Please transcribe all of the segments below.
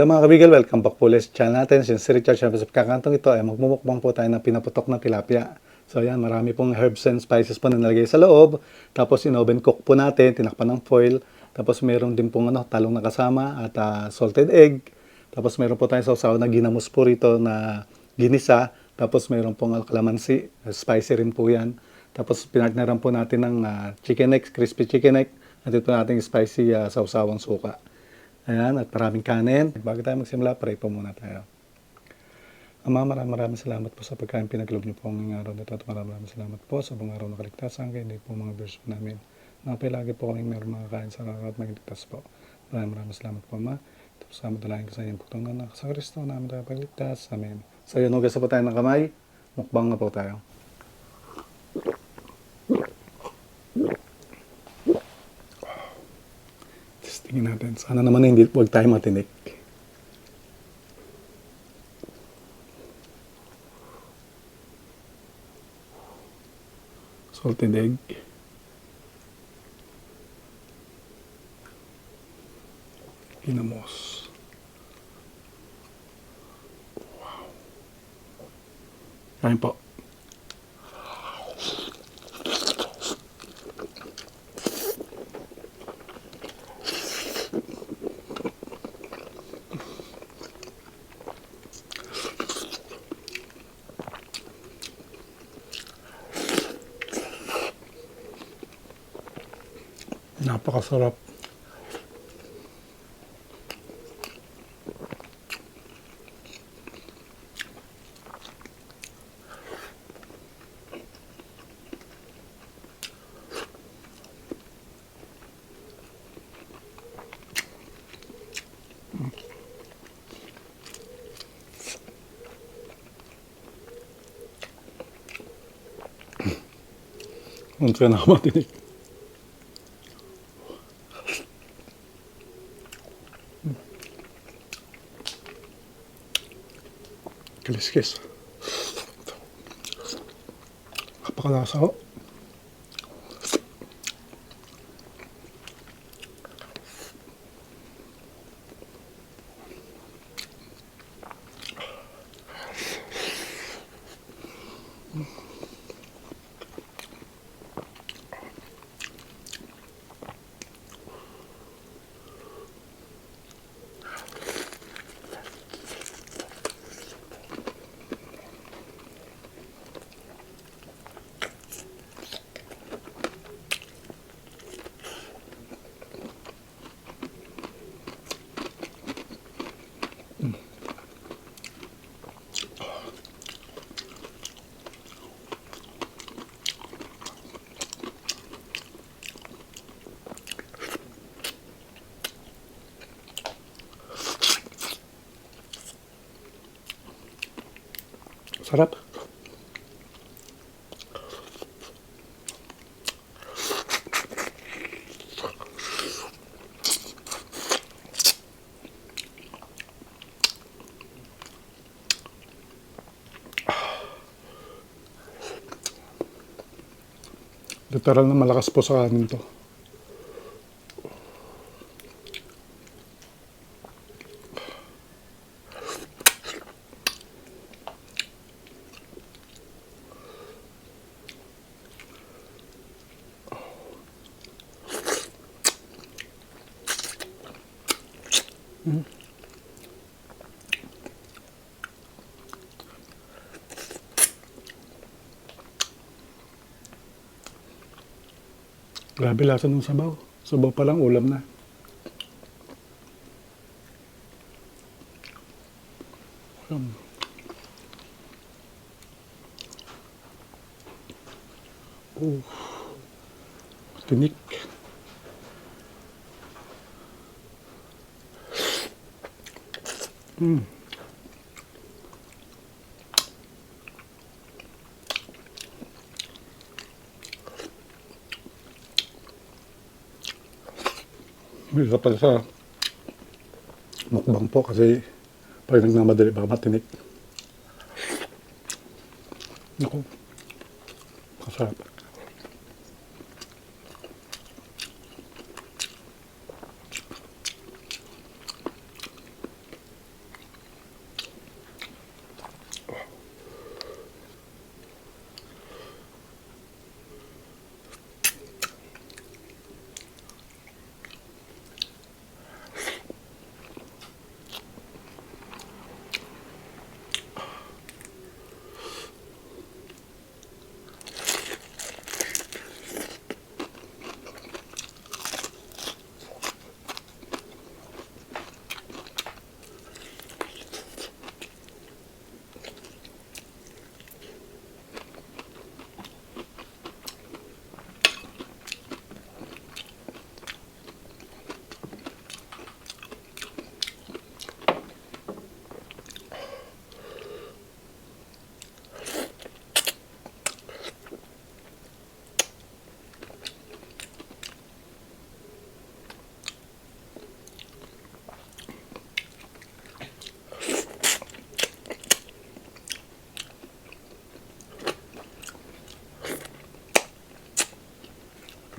Hello mga kabigel, welcome back po ulit sa channel natin. Since si Richard Chavez, sa kakantong ito ay magmumukbang po tayo ng pinaputok na tilapia. So ayan, marami pong herbs and spices po na nalagay sa loob. Tapos in-oven cook po natin, tinakpan ng foil. Tapos meron din pong talong na kasama at salted egg. Tapos meron po tayong sausaw na ginamos po rito na ginisa. Tapos meron pong calamansi, spicy rin po yan. Tapos pinartneran po natin ng chicken neck, crispy chicken neck. At ito natin spicy sausawang suka. Ayan, at maraming kanin. Bago tayo magsimula, pray po muna tayo. Ama, maraming salamat po sa pagkain pinaglob niyo po ang araw nito at maraming salamat po sa buong araw na kaligtasan kayo, hindi po mga verse namin. Napay lagi po kaming meron mga kain sa araw at magligtas po. Maraming salamat po, Ama. Ito po sa madalayan ko sa inyong putong anak sa Kristo namin tayo pagligtas. Amen. So yun, hugas po tayo ng kamay. Mukbang na po tayo. Tingin natin. Sana naman hindi huwag tayo matinik. Salted egg. Ginamos. Wow. Kain po. Napakasarap. Unsa na matinik. Kaliskis. Kapakalasa ko. Sarap. Literal na malakas po sa kanin to. Grabe lasa ng sabaw. Sabaw pa lang, ulam na. Tinik. Isa pa sa mukbang po kasi pag nagmamadali baka matinik. Naku, kasarap.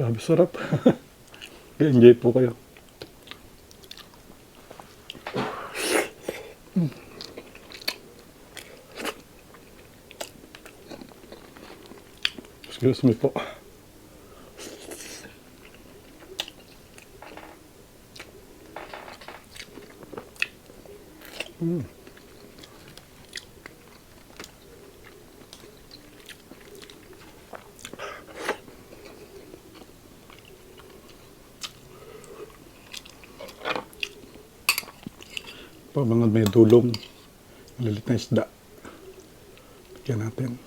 Grabe sarap. Enjoy po kayo. Excuse me po. Pag mga may dulong, malilit na isda. Lagyan natin.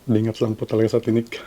Lingap lang po talaga sa tinik.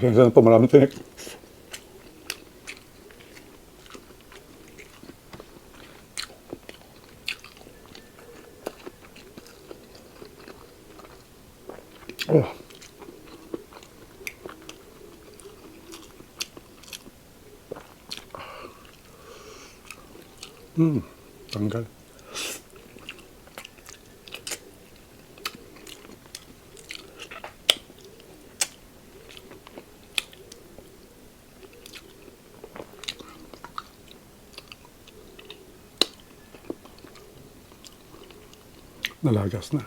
Pasensya na po, maraming tinik. Oh. Tanggal. Nalagas na.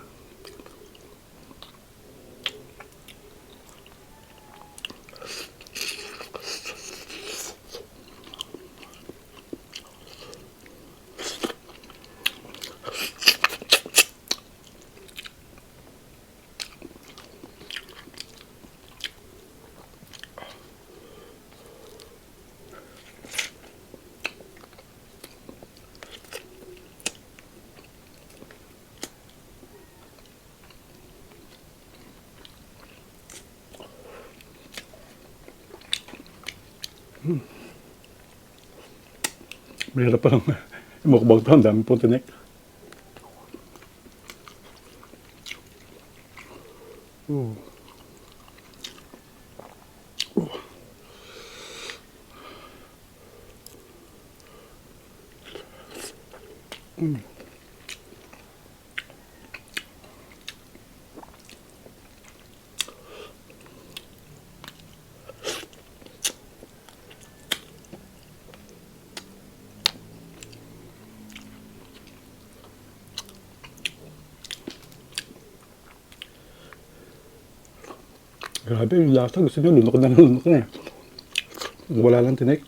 Mahirap pa lang mukbang to. Ang dami po tinik. Grabe yung lasa. Gusto nyo, lunok na lunok na eh. Wala lang tinik.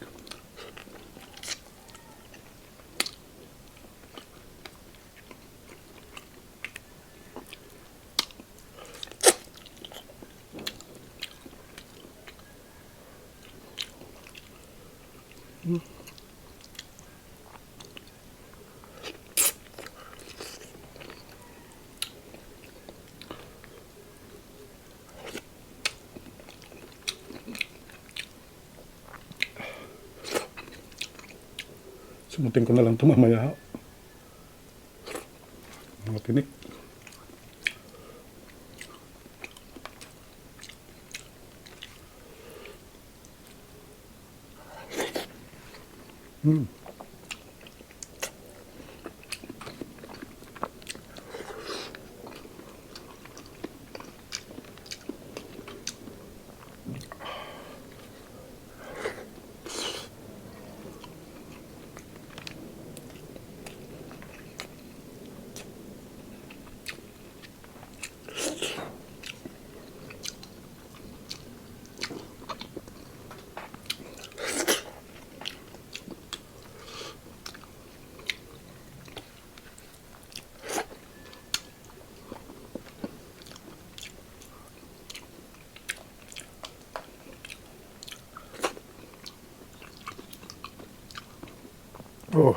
Sumutin ko na lang ito mamaya. Mga tinik. Oh.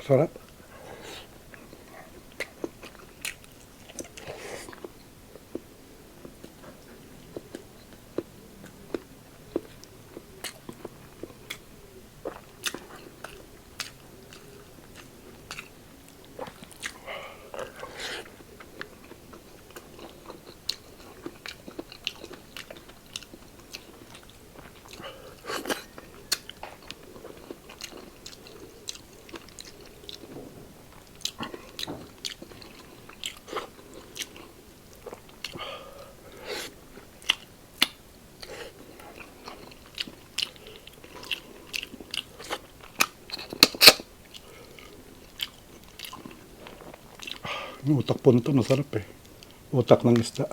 Sarap. Yung utak po nito masarap eh. Utak ng isda.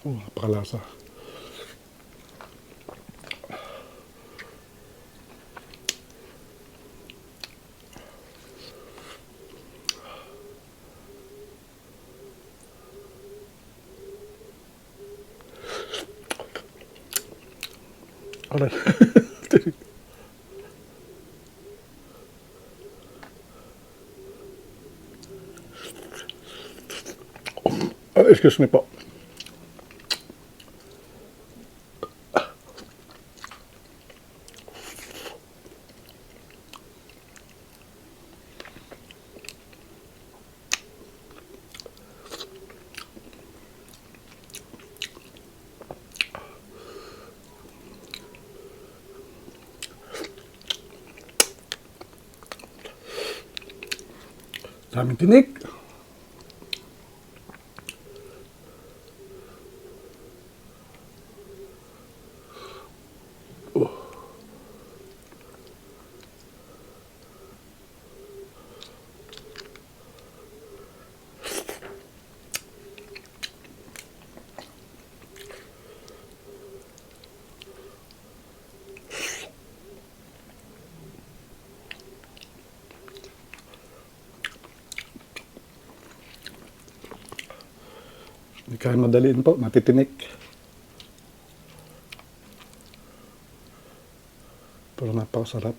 Oh, napakalasa. Aray. Excuse me po. Daming tinik. Kaya madaliin po, matitinik. Pero napakasarap.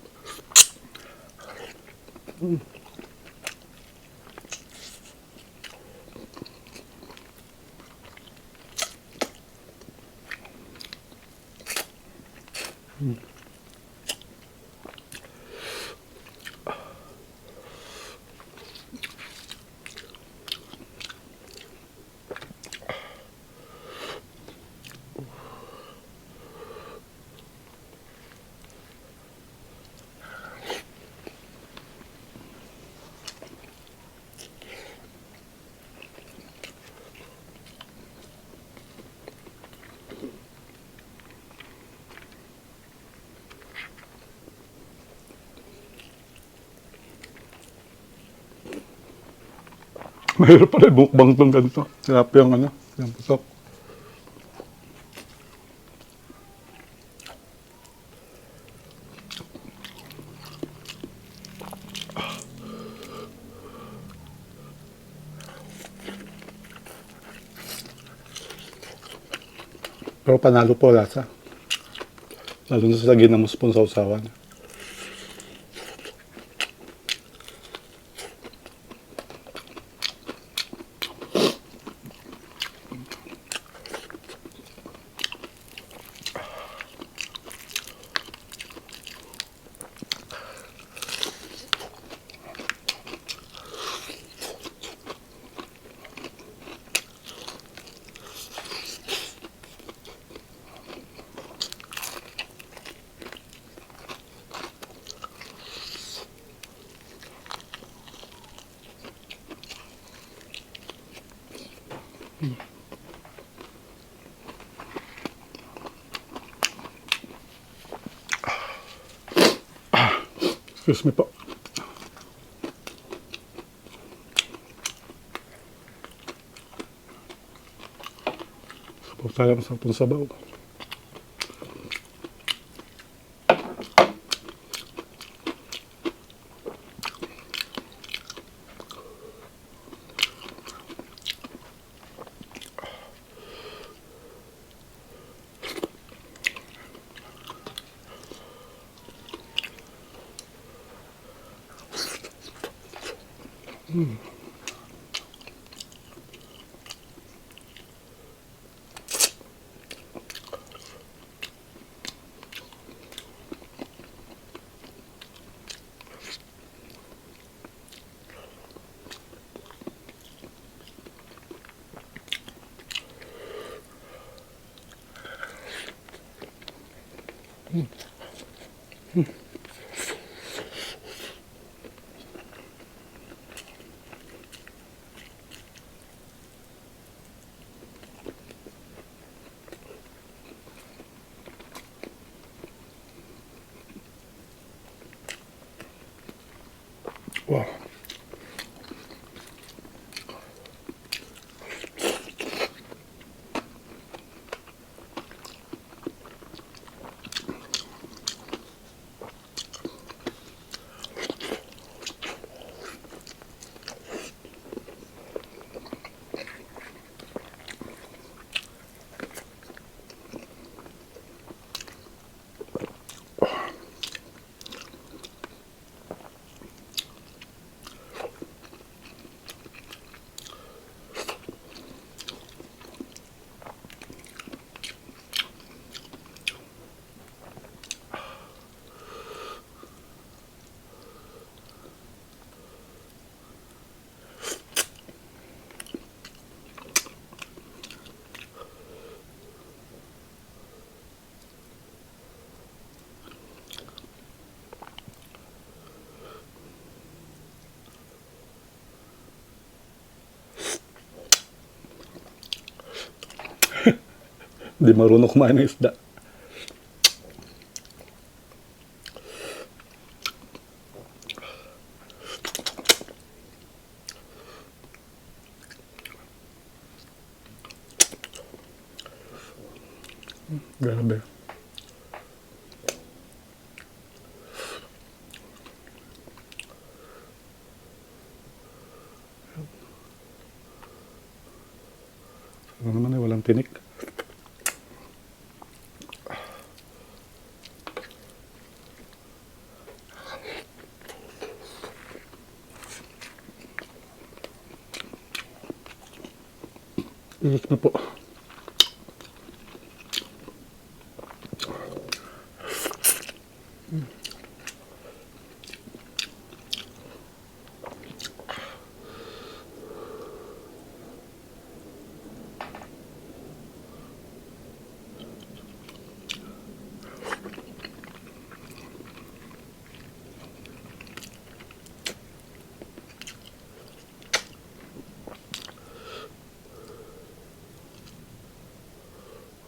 Mahirap pala bukbang tong ganito. Sarap yung ano, yung putok. Pero panalo po lasa. Lalo na sa ginamos pong sausawan. Excuse me po. Sabaw tayo sa itong sabaw. Wow. Hindi marunong kumain ng isda. Grabe. Ano tinik. Iik na po.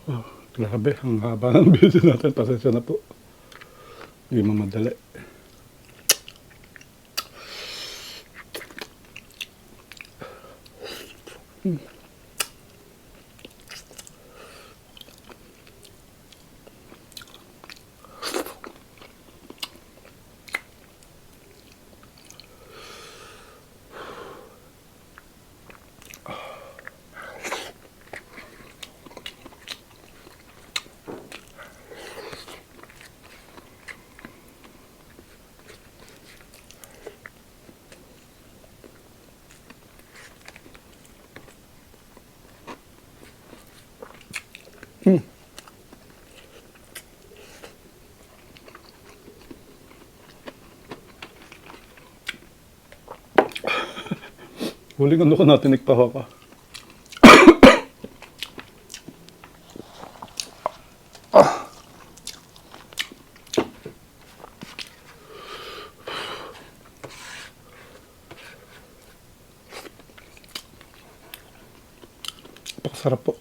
Oh, grabe, ang haba ng video natin. Pasensya na po. Hindi mamadali. Huling ano ko natin nagpahaw ka. Napakasarap po.